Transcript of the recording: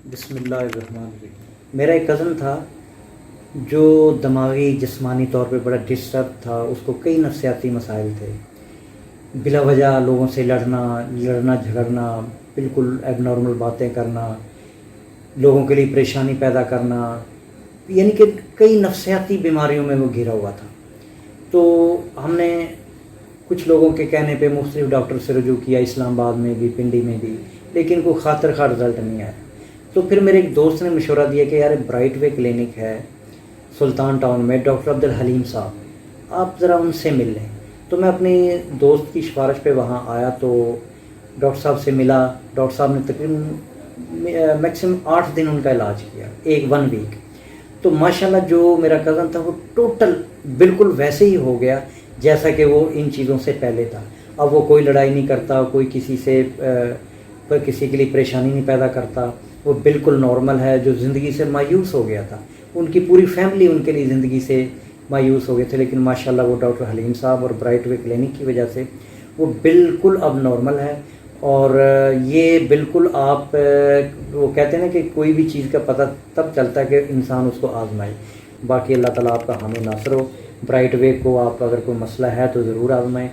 بسم اللہ الرحمن الرحیم۔ میرا ایک کزن تھا جو دماغی جسمانی طور پہ بڑا ڈسٹرب تھا، اس کو کئی نفسیاتی مسائل تھے، بلا وجہ لوگوں سے لڑنا جھگڑنا، بالکل ایب نارمل باتیں کرنا، لوگوں کے لیے پریشانی پیدا کرنا، یعنی کہ کئی نفسیاتی بیماریوں میں وہ گھرا ہوا تھا۔ تو ہم نے کچھ لوگوں کے کہنے پہ مختلف ڈاکٹر سے رجوع کیا، اسلام آباد میں بھی، پنڈی میں بھی، لیکن کوئی خاطر خواہ رزلٹ نہیں آیا۔ تو پھر میرے ایک دوست نے مشورہ دیا کہ یار برائٹ وے کلینک ہے سلطان ٹاؤن میں، ڈاکٹر عبدالحلیم صاحب، آپ ذرا ان سے مل لیں۔ تو میں اپنی دوست کی سفارش پہ وہاں آیا تو ڈاکٹر صاحب سے ملا۔ ڈاکٹر صاحب نے تقریباً میکسیمم 8 دن ان کا علاج کیا، 1 ویک۔ تو ماشاءاللہ جو میرا کزن تھا وہ ٹوٹل بالکل ویسے ہی ہو گیا جیسا کہ وہ ان چیزوں سے پہلے تھا۔ اب وہ کوئی لڑائی نہیں کرتا، کوئی کسی سے کسی کے لیے پریشانی نہیں پیدا کرتا، وہ بالکل نارمل ہے۔ جو زندگی سے مایوس ہو گیا تھا، ان کی پوری فیملی ان کے لیے زندگی سے مایوس ہو گئے تھے، لیکن ماشاءاللہ وہ ڈاکٹر حلیم صاحب اور برائٹ وے کلینک کی وجہ سے وہ بالکل اب نارمل ہے۔ اور یہ بالکل آپ وہ کہتے ہیں نا کہ کوئی بھی چیز کا پتہ تب چلتا ہے کہ انسان اس کو آزمائے۔ باقی اللہ تعالیٰ آپ کا حامی ناصر ہو۔ برائٹ وے کو آپ اگر کوئی مسئلہ ہے تو ضرور آزمائیں۔